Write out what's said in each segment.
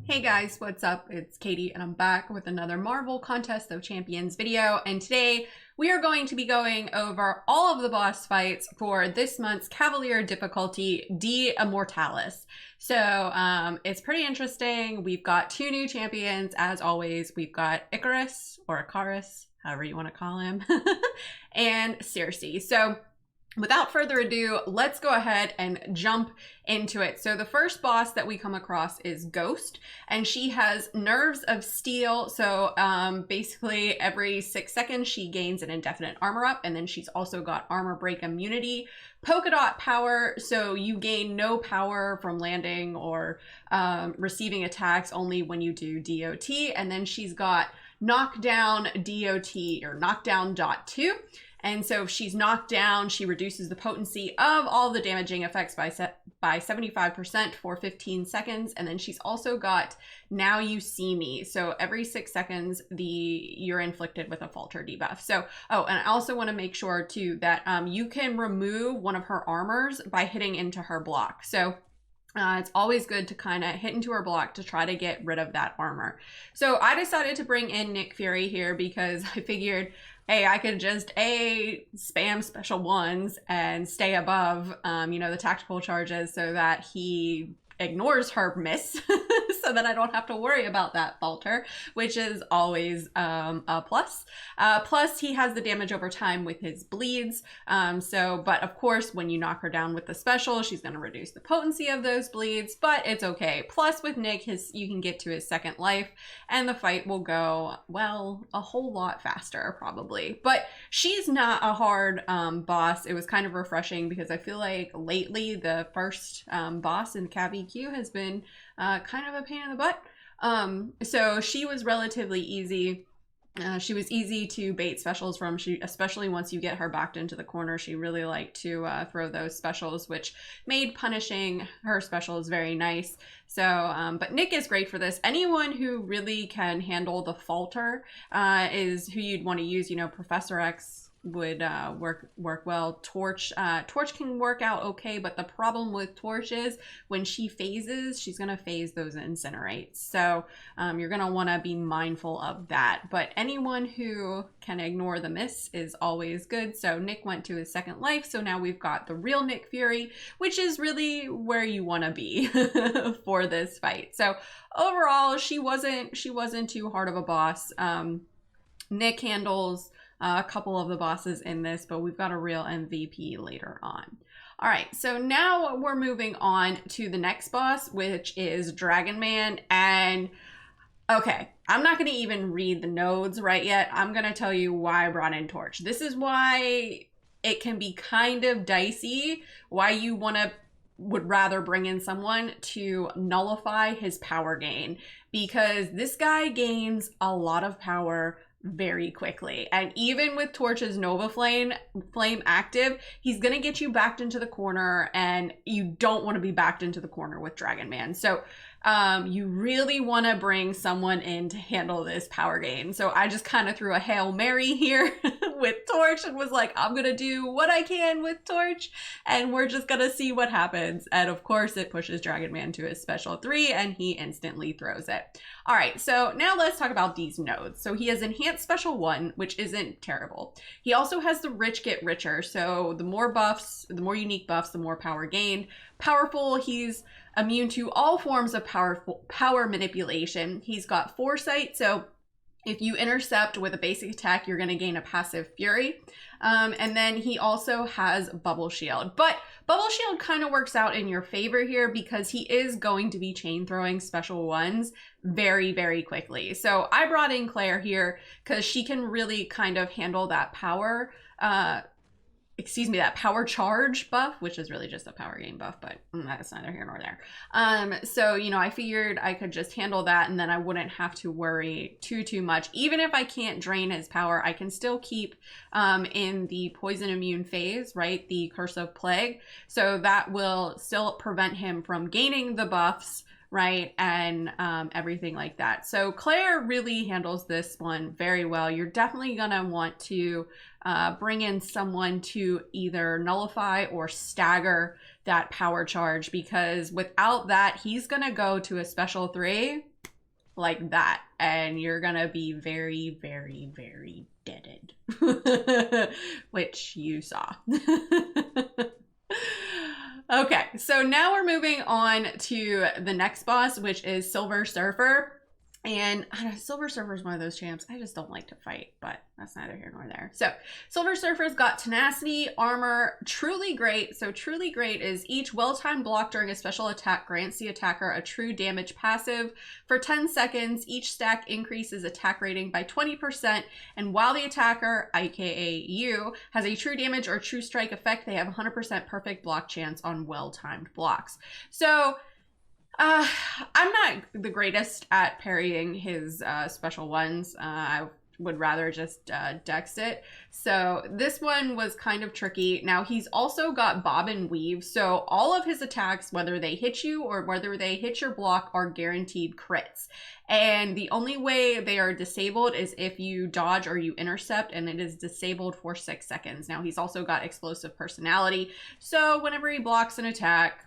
Hey guys, what's up? It's Katy and I'm back with another Marvel Contest of Champions video, and today we are going to be going over all of the boss fights for this month's Cavalier difficulty Di Immortalis. So it's pretty interesting. We've got two new champions as always. We've got Ikarus, or Ikarus, however you want to call him, and Cersei. So without further ado, let's go ahead and jump into it. So the first boss that we come across is Ghost, and she has nerves of steel. So basically every 6 seconds she gains an indefinite armor up, and then she's also got armor break immunity. Polka dot power, so you gain no power from landing or receiving attacks only when you do DOT. And then she's got knockdown DOT, or knockdown dot 2. And so if she's knocked down, she reduces the potency of all the damaging effects by 75% for 15 seconds. And then she's also got Now You See Me. So every 6 seconds, you're inflicted with a falter debuff. So, oh, and I also want to make sure too that you can remove one of her armors by hitting into her block. So it's always good to kind of hit into her block to try to get rid of that armor. So I decided to bring in Nick Fury here because I figured, hey, I could just spam special ones and stay above, the tactical charges so that he ignores her miss so that I don't have to worry about that falter, which is always a plus. Plus he has the damage over time with his bleeds. But of course, when you knock her down with the special, she's going to reduce the potency of those bleeds, but it's okay. Plus with Nick, you can get to his second life and the fight will go, well, a whole lot faster probably. But she's not a hard boss. It was kind of refreshing because I feel like lately the first boss in Cav EQ has been kind of a pain in the butt. So she was relatively easy. She was easy to bait specials from, especially once you get her backed into the corner. She really liked to throw those specials, which made punishing her specials very nice. So, but Nick is great for this. Anyone who really can handle the falter is who you'd want to use. Professor X would work well. Torch can work out okay, but the problem with Torch is when she phases, she's gonna phase those incinerates. So you're gonna want to be mindful of that. But anyone who can ignore the miss is always good. So Nick went to his second life, so now we've got the real Nick Fury, which is really where you want to be for this fight. So overall, she wasn't too hard of a boss. Nick handles a couple of the bosses in this, but we've got a real MVP later on. All right, so now we're moving on to the next boss, which is Dragon Man. And okay, I'm not going to even read the nodes right yet. I'm going to tell you why I brought in Torch. This is why it can be kind of dicey, why you would rather bring in someone to nullify his power gain, because this guy gains a lot of power very quickly. And even with Torch's Nova Flame active, he's gonna get you backed into the corner, and you don't want to be backed into the corner with Dragon Man. So you really want to bring someone in to handle this power gain. So I just kind of threw a Hail Mary here with Torch and was like, I'm gonna do what I can with Torch and we're just gonna see what happens. And of course it pushes Dragon Man to his special 3 and he instantly throws it. All right, so now let's talk about these nodes. So he has enhanced special 1, which isn't terrible. He also has the rich get richer. So the more buffs, the more unique buffs, the more power gained. Powerful, he's immune to all forms of power manipulation. He's got foresight, so if you intercept with a basic attack, you're going to gain a passive fury. And then he also has Bubble Shield. But Bubble Shield kind of works out in your favor here because he is going to be chain throwing special 1s very, very quickly. So I brought in Claire here because she can really kind of handle that power that power charge buff, which is really just a power gain buff, but that's neither here nor there. So, I figured I could just handle that and then I wouldn't have to worry too much. Even if I can't drain his power, I can still keep in the poison immune phase, right? The Curse of Plague. So that will still prevent him from gaining the buffs, right? And everything like that. So Claire really handles this one very well. You're definitely gonna want to bring in someone to either nullify or stagger that power charge, because without that, he's gonna go to a special 3 like that, and you're gonna be very, very, very deaded. Which you saw. Okay, so now we're moving on to the next boss, which is Silver Surfer. And I don't know, Silver Surfer is one of those champs I just don't like to fight, but that's neither here nor there. So Silver Surfer's got tenacity, armor, truly great. So truly great is each well-timed block during a special attack grants the attacker a true damage passive. For 10 seconds, each stack increases attack rating by 20. And while the attacker, aka you, has a true damage or true strike effect, they have 100% perfect block chance on well-timed blocks. So I'm not the greatest at parrying his special ones. I would rather just dex it. So this one was kind of tricky. Now he's also got bob and weave. So all of his attacks, whether they hit you or whether they hit your block, are guaranteed crits. And the only way they are disabled is if you dodge or you intercept, and it is disabled for 6 seconds. Now he's also got explosive personality. So whenever he blocks an attack,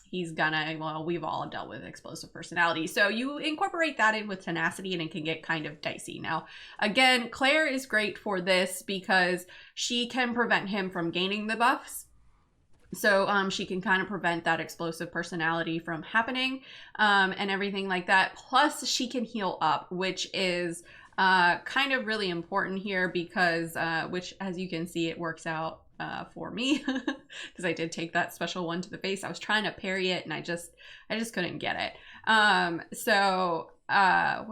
he's gonna, well, we've all dealt with explosive personality. So you incorporate that in with tenacity and it can get kind of dicey. Now, again, Claire is great for this because she can prevent him from gaining the buffs. So she can kind of prevent that explosive personality from happening and everything like that. Plus she can heal up, which is kind of really important here because, which as you can see, it works out for me because I did take that special one to the face. I was trying to parry it and I just couldn't get it. What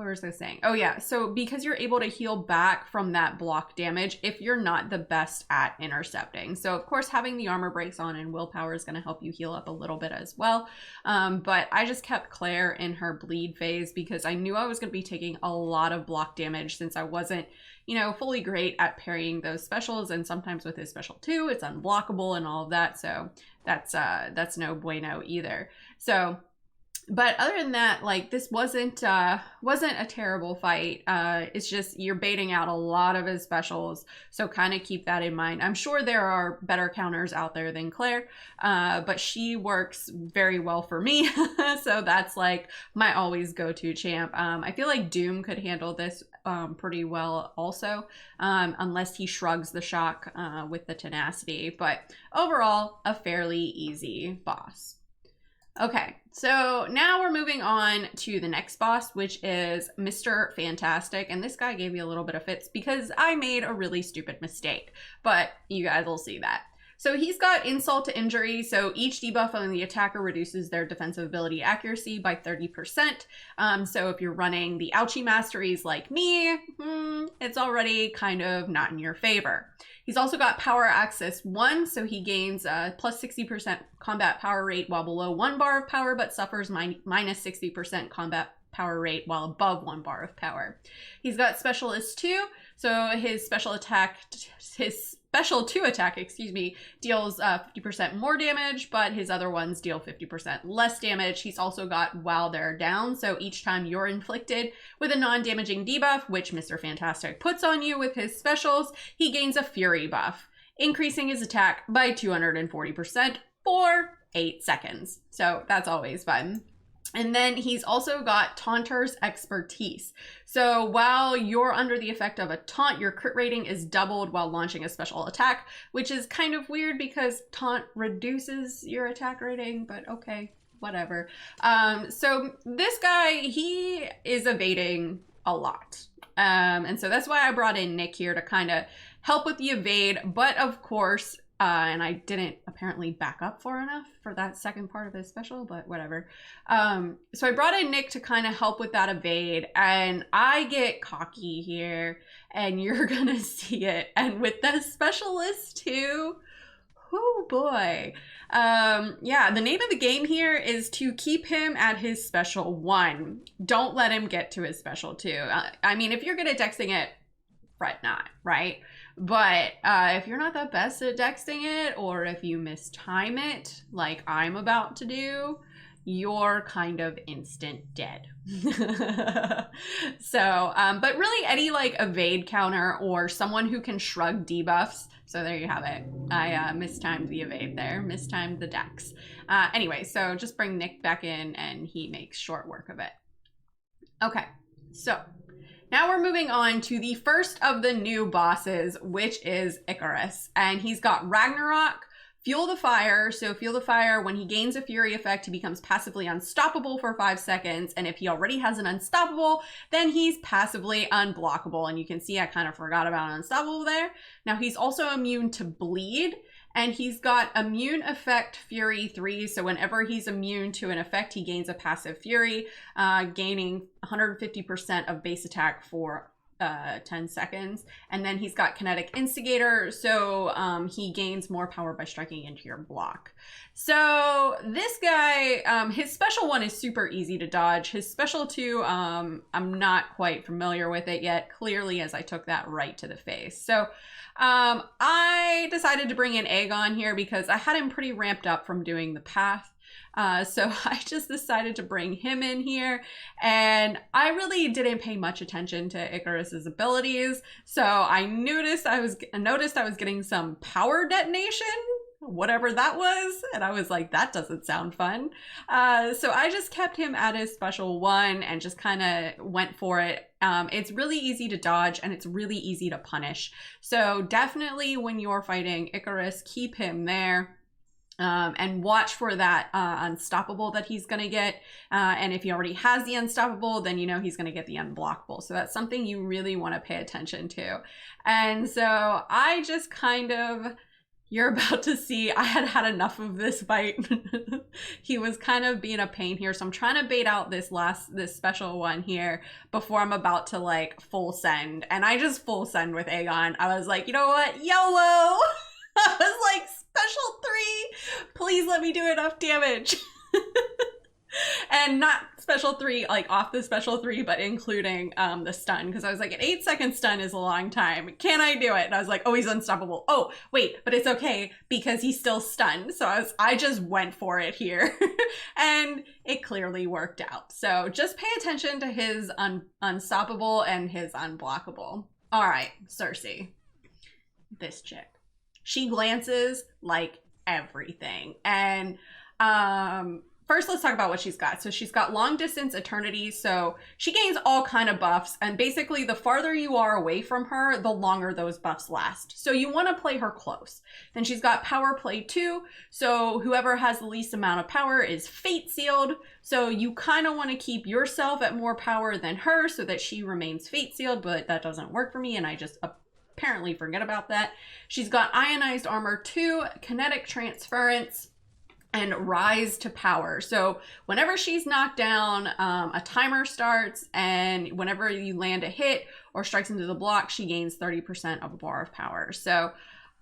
was I saying? Oh yeah, so because you're able to heal back from that block damage if you're not the best at intercepting. So of course having the armor breaks on and willpower is going to help you heal up a little bit as well. But I just kept Claire in her bleed phase because I knew I was going to be taking a lot of block damage since I wasn't, you know, fully great at parrying those specials, and sometimes with his special too, it's unblockable and all of that. So that's no bueno either. So, but other than that, like this wasn't a terrible fight. It's just you're baiting out a lot of his specials, so kind of keep that in mind. I'm sure there are better counters out there than Claire, but she works very well for me. So that's like my always go-to champ. I feel like Doom could handle this pretty well also, unless he shrugs the shock with the tenacity. But overall, a fairly easy boss. Okay, so now we're moving on to the next boss, which is Mr. Fantastic. And this guy gave me a little bit of fits because I made a really stupid mistake, but you guys will see that. So he's got insult to injury. So each debuff on the attacker reduces their defensive ability accuracy by 30%. So if you're running the ouchie masteries like me, it's already kind of not in your favor. He's also got power access 1, so he gains plus 60% combat power rate while below 1 bar of power, but suffers minus 60% combat power rate while above 1 bar of power. He's got specialist 2, so his special 2 attack, deals 50% more damage, but his other ones deal 50% less damage. He's also got while they're down, so each time you're inflicted with a non-damaging debuff, which Mr. Fantastic puts on you with his specials, he gains a fury buff, increasing his attack by 240% for 8 seconds. So that's always fun. And then he's also got Taunter's Expertise. So while you're under the effect of a taunt, your crit rating is doubled while launching a special attack, which is kind of weird because taunt reduces your attack rating, but okay, whatever. So this guy, he is evading a lot. And so that's why I brought in Nick here to kind of help with the evade. But of course, and I didn't apparently back up far enough for that second part of his special, but whatever. So I brought in Nick to kind of help with that evade, and I get cocky here, and you're gonna see it. And with the specialist too, oh boy. Yeah, the name of the game here is to keep him at his special 1. Don't let him get to his special 2. I mean, if you're good at dexing it, fret not, right? But if you're not the best at dexing it, or if you mistime it, like I'm about to do, you're kind of instant dead. So, but really any like evade counter or someone who can shrug debuffs. So there you have it. I mistimed the evade there, mistimed the dex. Anyway, so just bring Nick back in and he makes short work of it. Okay, so now we're moving on to the first of the new bosses, which is Ikarus. And he's got Ragnarok, Fuel the Fire. So Fuel the Fire, when he gains a Fury effect, he becomes passively unstoppable for 5 seconds. And if he already has an Unstoppable, then he's passively unblockable. And you can see I kind of forgot about Unstoppable there. Now he's also immune to Bleed. And he's got Immune Effect Fury 3, so whenever he's immune to an effect, he gains a passive Fury, gaining 150% of base attack for 10 seconds. And then he's got Kinetic Instigator, so he gains more power by striking into your block. So this guy, his special 1 is super easy to dodge. His special 2, I'm not quite familiar with it yet, clearly, as I took that right to the face. So I decided to bring in Aegon here because I had him pretty ramped up from doing the path. So I just decided to bring him in here, and I really didn't pay much attention to Ikarus's abilities. So I noticed I was getting some power detonation, whatever that was, and I was like, that doesn't sound fun. So I just kept him at his special 1 and just kind of went for it. It's really easy to dodge and it's really easy to punish. So definitely when you're fighting Ikarus, keep him there. And watch for that unstoppable that he's going to get. And if he already has the unstoppable, then you know he's going to get the unblockable. So that's something you really want to pay attention to. And so I just kind of... You're about to see, I had had enough of this fight. He was kind of being a pain here. So I'm trying to bait out this special 1 here before I'm about to like full send. And I just full send with Aegon. I was like, you know what? YOLO! I was like, special 3, please let me do enough damage. And not special 3, like off the special 3, but including the stun. Because I was like, an 8-second stun is a long time. Can I do it? And I was like, oh, he's unstoppable. Oh, wait, but it's okay because he's still stunned. So I just went for it here. And it clearly worked out. So just pay attention to his unstoppable and his unblockable. All right, Cersei. This chick. She glances like everything. And first, let's talk about what she's got. So she's got long distance eternity. So she gains all kind of buffs. And basically, the farther you are away from her, the longer those buffs last. So you want to play her close. Then she's got power play 2. So whoever has the least amount of power is fate sealed. So you kind of want to keep yourself at more power than her so that she remains fate sealed. But that doesn't work for me. And I just apparently forget about that. She's got ionized armor 2, kinetic transference, and rise to power. So whenever she's knocked down, a timer starts, and whenever you land a hit or strikes into the block, she gains 30% of a bar of power. So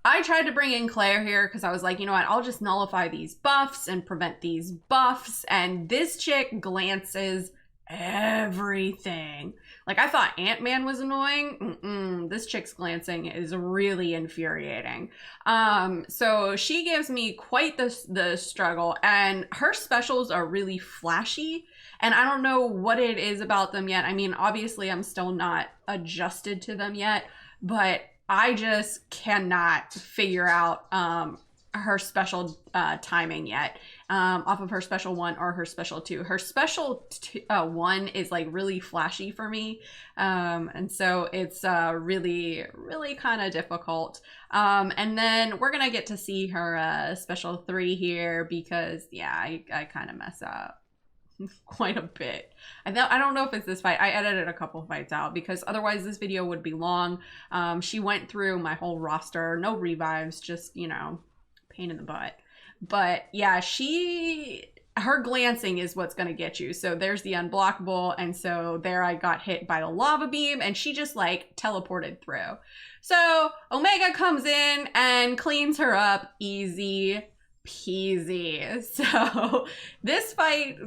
I tried to bring in Claire here because I was like, you know what, I'll just nullify these buffs and prevent these buffs. And this chick glances everything. Like, I thought Ant-Man was annoying. This chick's glancing is really infuriating. So she gives me quite the struggle, and her specials are really flashy, and I don't know what it is about them yet. I mean, obviously I'm still not adjusted to them yet, but I just cannot figure out her special timing yet. Off of her special 1 or her special 2. Her special 1 is like really flashy for me. And so it's really kind of difficult. And then we're going to get to see her special 3 here because, yeah, I kind of mess up quite a bit. I don't know if it's this fight. I edited a couple fights out because otherwise this video would be long. She went through my whole roster. No revives, just, you know, pain in the butt. But yeah, her glancing is what's going to get you. So there's the unblockable. And so there I got hit by the lava beam and she just like teleported through. So Omega comes in and cleans her up. Easy peasy. So this fight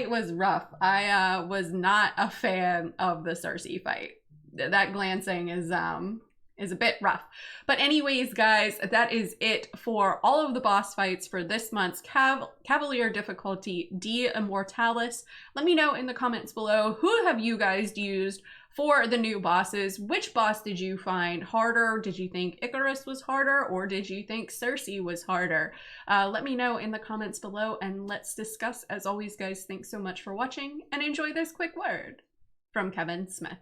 was rough. I was not a fan of the Cersei fight. That glancing is a bit rough. But anyways, guys, that is it for all of the boss fights for this month's Cavalier Difficulty Di Immortalis. Let me know in the comments below, who have you guys used for the new bosses? Which boss did you find harder? Did you think Ikarus was harder, or did you think Cersei was harder? Let me know in the comments below and let's discuss. As always, guys, thanks so much for watching and enjoy this quick word. from Kevin Smith.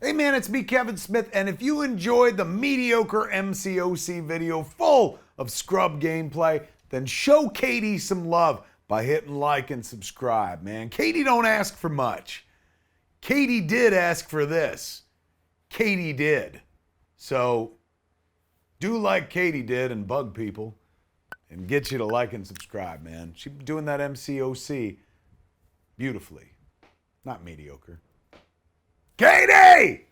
Hey man, it's me, Kevin Smith, and if you enjoyed the mediocre Mcoc video full of scrub gameplay, then show Katy some love by hitting like and subscribe, man. Katy don't ask for much. Katy did ask for this. Katy did. So, do like Katy did and bug people and get you to like and subscribe, man. She's doing that Mcoc beautifully. Not mediocre. Katy!